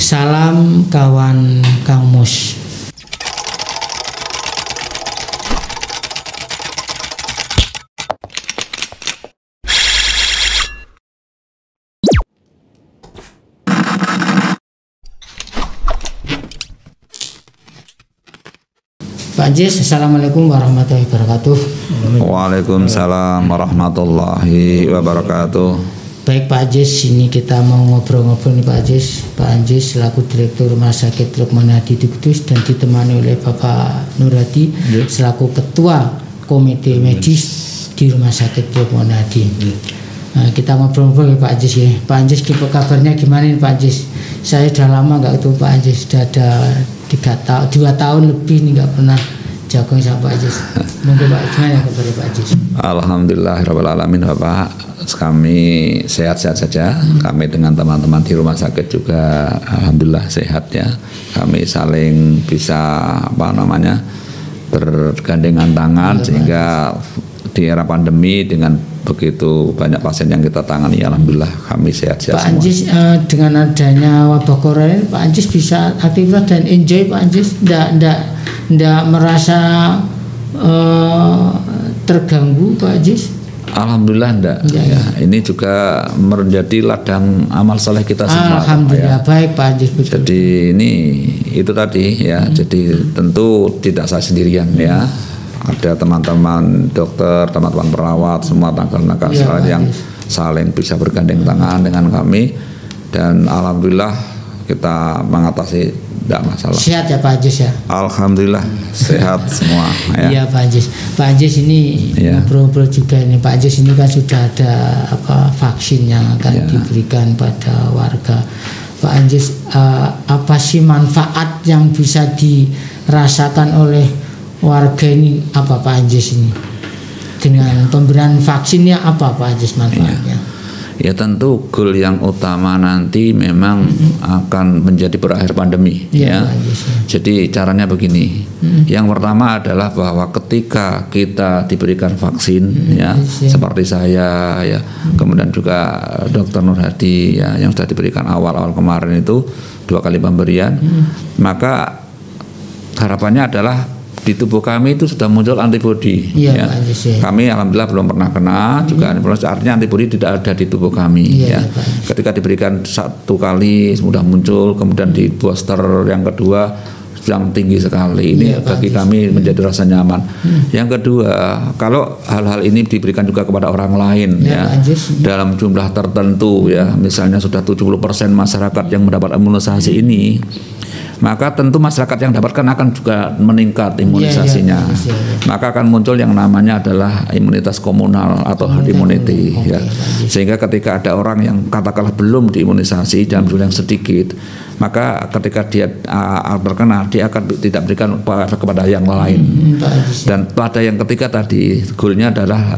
Salam kawan Kang Mus. Pak Anjis, Assalamualaikum warahmatullahi wabarakatuh. Waalaikumsalam warahmatullahi wabarakatuh. Baik Pak Anjis, ini kita mau ngobrol-ngobrol nih Pak Anjis. Pak Anjis selaku Direktur Rumah Sakit Lukman Hadi di Kudus dan ditemani oleh Bapak Nur Hadi selaku Ketua Komite Medis di Rumah Sakit Lukman Hadi. Nah, kita ngobrol-ngobrol ya Pak Anjis ya. Pak Anjis, kabarnya gimana nih Pak Anjis? Saya udah lama nggak ketemu Pak Anjis, sudah ada 2 tahun lebih nih nggak pernah jagung sama Pak Anjis. Monggo Pak, gimana kabar Pak Anjis? Alhamdulillahirabbil alamin Bapak, kami sehat-sehat saja. Kami dengan teman-teman di rumah sakit juga alhamdulillah sehat ya. Kami saling bisa bergandengan tangan sehingga di era pandemi dengan begitu banyak pasien yang kita tangani, alhamdulillah kami sehat-sehat Pak Anjis, dengan adanya wabah corona ini, Pak Anjis bisa aktivitas dan enjoy Pak Anjis, ndak merasa terganggu Pak Anjis? Alhamdulillah enggak. Ya. Ini juga menjadi ladang amal soleh kita semua. Alhamdulillah ya. Baik Pak Anjis. Betul. Jadi ini itu tadi ya. Jadi tentu tidak saya sendirian ya. Ada teman-teman dokter, teman-teman perawat, semua tenaga yang saling bisa bergandeng tangan dengan kami, dan alhamdulillah kita mengatasi tidak masalah. Sehat ya Pak Anjis ya? Alhamdulillah sehat semua ya. Iya Pak Anjis. Pak Anjis ini ngobrol-ngobrol juga ini. Pak Anjis ini kan sudah ada vaksin yang akan diberikan pada warga. Pak Anjis, apa sih manfaat yang bisa dirasakan oleh warga ini, apa Pak Anjis ini dengan pemberian vaksinnya, apa Pak Anjis manfaatnya? Ya tentu goal yang utama nanti memang akan menjadi berakhir pandemi ya. Jadi caranya begini. Yang pertama adalah bahwa ketika kita diberikan vaksin seperti saya ya, kemudian juga Dr. Nur Hadi ya, yang sudah diberikan awal-awal kemarin itu 2 kali pemberian, maka harapannya adalah di tubuh kami itu sudah muncul antibodi. Ya. Kami alhamdulillah belum pernah kena juga, artinya antibodi tidak ada di tubuh kami. Ketika diberikan 1 kali sudah muncul, kemudian di booster yang kedua yang tinggi sekali. Ini bagi kami menjadi rasa nyaman. Yang kedua, kalau hal-hal ini diberikan juga kepada orang lain dalam jumlah tertentu ya, misalnya sudah 70% masyarakat yang mendapat imunisasi ini, maka tentu masyarakat yang dapatkan akan juga meningkat imunisasinya. Maka akan muncul yang namanya adalah imunitas komunal atau herd immunity ya. Sehingga ketika ada orang yang katakanlah belum diimunisasi dalam jumlah yang sedikit, maka ketika dia terkena, dia akan tidak berikan kepada yang lain. Dan pada yang ketiga tadi, goalnya adalah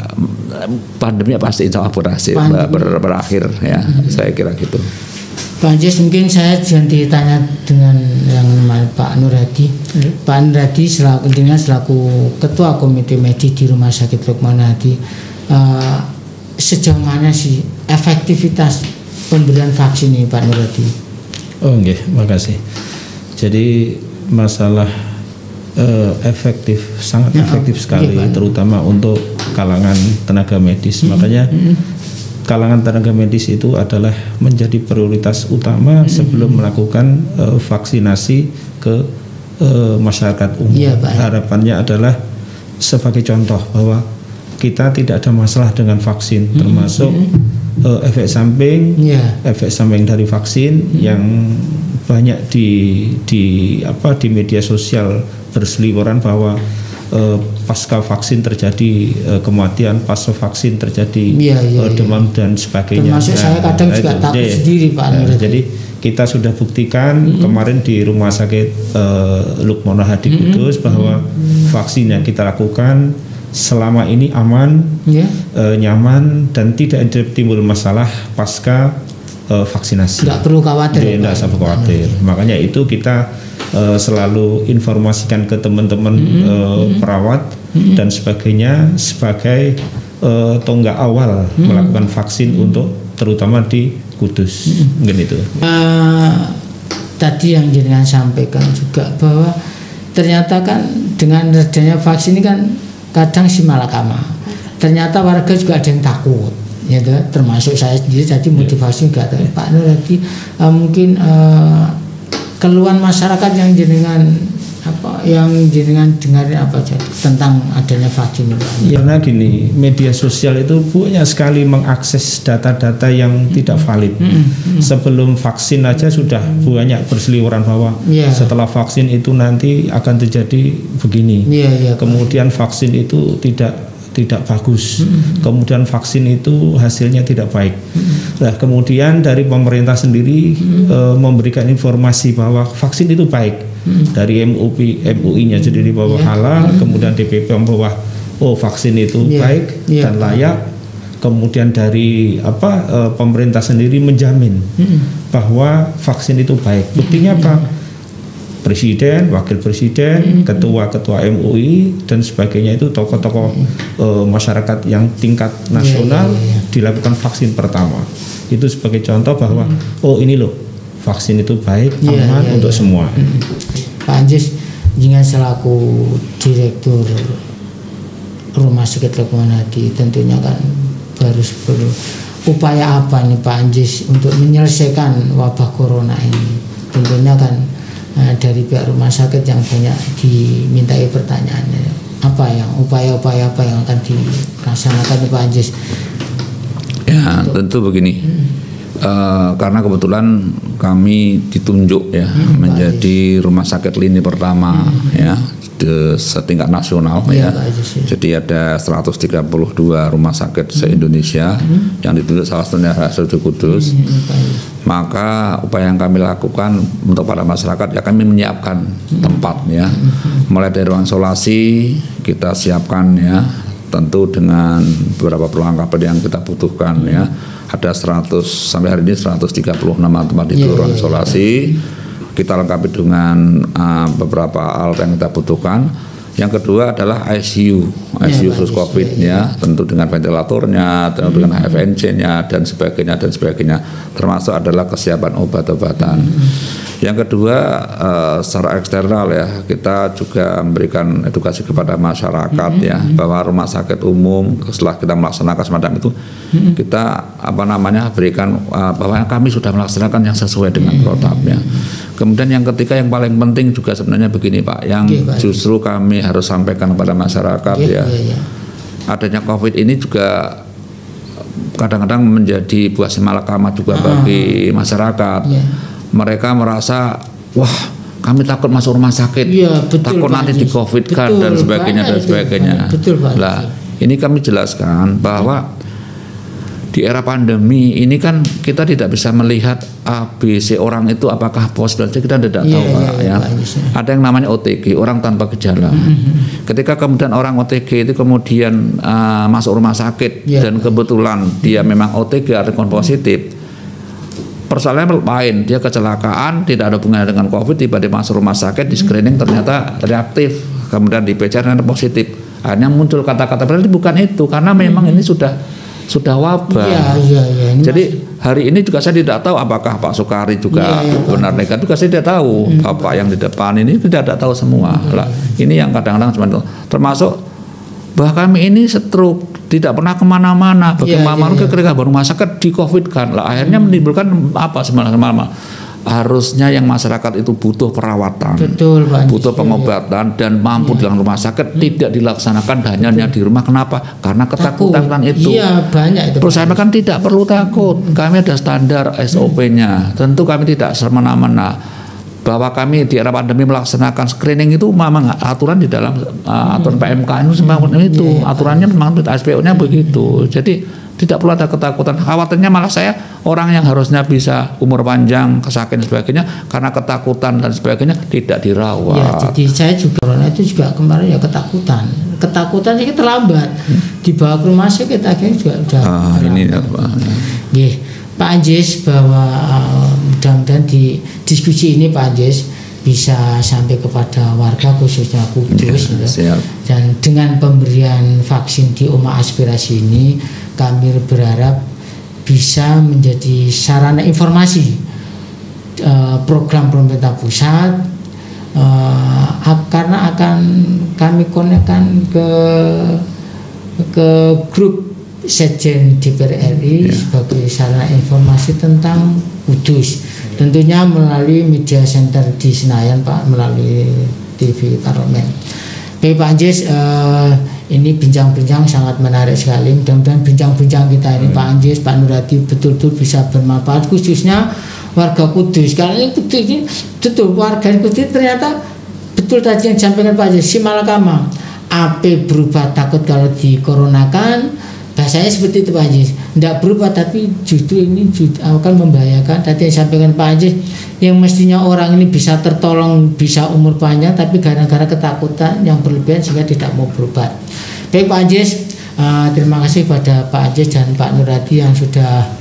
pandemi pasti insya Allah berakhir ya. Saya kira gitu. Pak Anjis, mungkin saya jangan ditanya dengan yang namanya Pak Nur Hadi. Pak Nur Hadi selaku Ketua Komite Medis di Rumah Sakit Lukman Hadi, sejauh mana sih efektivitas pemberian vaksin ini Pak Nur Hadi? Oke, makasih. Jadi masalah efektif, sangat efektif sekali, terutama untuk kalangan tenaga medis. Makanya kalangan tenaga medis itu adalah menjadi prioritas utama sebelum melakukan vaksinasi ke masyarakat umum. Harapannya adalah sebagai contoh bahwa kita tidak ada masalah dengan vaksin, termasuk efek samping dari vaksin yang banyak di media sosial berseliweran bahwa pasca vaksin terjadi kematian, pasca vaksin terjadi demam dan sebagainya. Termasuk saya kadang juga takut sendiri Pak. Jadi kita sudah buktikan kemarin di Rumah Sakit Lukman Hadi Kudus bahwa vaksin yang kita lakukan selama ini aman, nyaman, dan tidak timbul masalah pasca vaksinasi. Tidak perlu khawatir. Tidak usah khawatir. Makanya itu kita selalu informasikan ke teman-teman perawat dan sebagainya sebagai tonggak awal melakukan vaksin untuk terutama di Kudus. Mungkin itu. tadi yang jenengan sampaikan juga bahwa ternyata kan dengan adanya vaksin ini kan kadang simalakama. Ternyata warga juga ada yang takut, ya, termasuk saya sendiri. Jadi motivasi enggak tahu Pak Nur tadi mungkin keluhan masyarakat yang jenengan dengarin apa aja tentang adanya vaksin ini? Karena gini, media sosial itu banyak sekali mengakses data-data yang tidak valid. Sebelum vaksin aja sudah banyak berseliweran bahwa setelah vaksin itu nanti akan terjadi begini. Kemudian vaksin itu tidak bagus. Kemudian vaksin itu hasilnya tidak baik. Nah, kemudian dari pemerintah sendiri memberikan informasi bahwa vaksin itu baik. Dari MUI-nya jadi di bawah halal, kemudian DPP membawa vaksin itu baik dan layak. Kemudian dari pemerintah sendiri menjamin bahwa vaksin itu baik. Buktinya apa? Presiden, wakil presiden, ketua-ketua MUI dan sebagainya itu tokoh-tokoh masyarakat yang tingkat nasional dilakukan vaksin pertama. Itu sebagai contoh bahwa ini loh vaksin itu baik, aman untuk semua. Pak Anjis, jangan selaku Direktur Rumah Sakit Lukman Hadi, tentunya kan harus perlu upaya apa nih Pak Anjis untuk menyelesaikan wabah corona ini? Tentunya kan dari pihak rumah sakit yang banyak dimintai pertanyaannya, upaya-upaya apa yang akan dilaksanakan Pak Anjis? Ya, tentu begini. Karena kebetulan kami ditunjuk menjadi rumah sakit lini pertama setingkat nasional Jadi ada 132 rumah sakit se-Indonesia yang ditunjuk, salah satunya RSUD Kudus. Maka upaya yang kami lakukan untuk para masyarakat kami menyiapkan tempat mulai dari ruang isolasi kita siapkan tentu dengan beberapa perlengkapan yang kita butuhkan Ada 100 sampai hari ini 136 tempat tidur ruang isolasi. Kita lengkapi dengan beberapa alat yang kita butuhkan. Yang kedua adalah ICU khusus COVID tentu dengan ventilatornya, tentu dengan HFNC-nya dan sebagainya, termasuk adalah kesiapan obat-obatan. Yang kedua secara eksternal kita juga memberikan edukasi kepada masyarakat bahwa rumah sakit umum setelah kita melaksanakan semacam itu kita berikan bahwa kami sudah melaksanakan yang sesuai dengan protapnya. Kemudian yang ketiga yang paling penting juga sebenarnya begini Pak, yang justru kami harus sampaikan kepada masyarakat adanya COVID ini juga kadang-kadang menjadi buah simalakama juga bagi masyarakat. Mereka merasa kami takut masuk rumah sakit, takut nanti di COVID kan dan sebagainya. Nah, ini kami jelaskan bahwa di era pandemi ini kan kita tidak bisa melihat ABC orang itu apakah positif, kita tidak tahu Pak Ada yang namanya OTG, orang tanpa gejala. Ketika kemudian orang OTG itu kemudian masuk rumah sakit dan kebetulan dia memang OTG atau positif, persoalannya lain, dia kecelakaan tidak ada hubungannya dengan COVID, tiba-tiba masuk rumah sakit di screening ternyata reaktif, kemudian di PCR ternyata positif. Akhirnya muncul kata-kata berarti bukan itu, karena memang ini sudah wabah. Jadi hari ini juga saya tidak tahu apakah Pak Sukari juga benar negatif, juga saya tidak tahu. Bapak yang di depan ini tidak tahu semua. Lah, ini yang kadang-kadang termasuk bahwa kami ini stroke tidak pernah kemana-mana. Bagaimana ketika baru rumah sakit di COVID kan, lah akhirnya menimbulkan apa sebenarnya? Harusnya yang masyarakat itu butuh perawatan, butuh pengobatan dan mampu di dalam rumah sakit tidak dilaksanakan hanya di rumah. Kenapa? Karena ketakutan kan itu. Banyak itu. Terus saya kan tidak perlu takut. Kami ada standar SOP-nya. Tentu kami tidak semena-mena. Bahwa kami di era pandemi melaksanakan screening itu memang aturan di dalam aturan PMK itu aturannya memang SPO-nya begitu. Jadi tidak perlu ada ketakutan. Khawatirnya malah saya orang yang harusnya bisa umur panjang, kesakitan dan sebagainya karena ketakutan dan sebagainya tidak dirawat. Jadi saya juga itu juga kemarin ketakutan saya terlambat dibawa ke rumah sakit akhirnya juga udah. Ini ya, Pak Anjis, bahwa mudah-mudahan di diskusi ini Pak Anjis bisa sampai kepada warga khususnya Kudus dan dengan pemberian vaksin di Oma Aspirasi ini kami berharap bisa menjadi sarana informasi program pemerintah pusat, karena akan kami konekkan ke grup Sekjen DPR RI sebagai sarana informasi tentang Kudus, tentunya melalui media center di Senayan Pak, melalui TV Parlemen. Baik Pak Anjis, ini bincang-bincang sangat menarik sekali. Mudah-mudahan bincang-bincang kita ini Pak Anjis, Pak Nurhadi betul-betul bisa bermanfaat, khususnya warga Kudus. Karena ini betul warga Kudus ternyata betul tadi yang disampaikan Pak Anjis, si malakama, ape berubah takut kalau dikoronakan. Bahasanya seperti itu Pak Anjis, tidak berubah tapi justru ini akan membahayakan. Tadi yang disampaikan Pak Anjis, yang mestinya orang ini bisa tertolong, bisa umur panjang, tapi gara-gara ketakutan yang berlebihan sehingga tidak mau berobat. Baik Pak Anjis, terima kasih pada Pak Anjis dan Pak Nurhadi yang sudah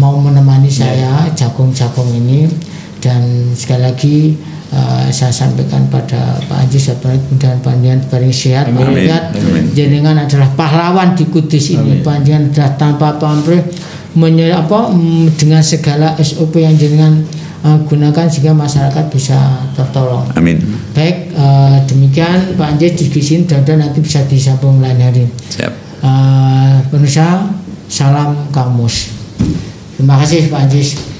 mau menemani saya jagung-jagung ini. Dan sekali lagi saya sampaikan pada Pak Anjis dan panjenengan paling sehat, walafiat. Jenengan adalah pahlawan di Kudus ini. Panjenengan adalah tanpa pamrih dengan segala SOP yang jenengan gunakan sehingga masyarakat bisa tertolong. Amin. Baik, demikian Pak Anjis diskusi dan nanti bisa disambung lain hari. Siap. Pemirsa, salam Kamus. Terima kasih Pak Anjis.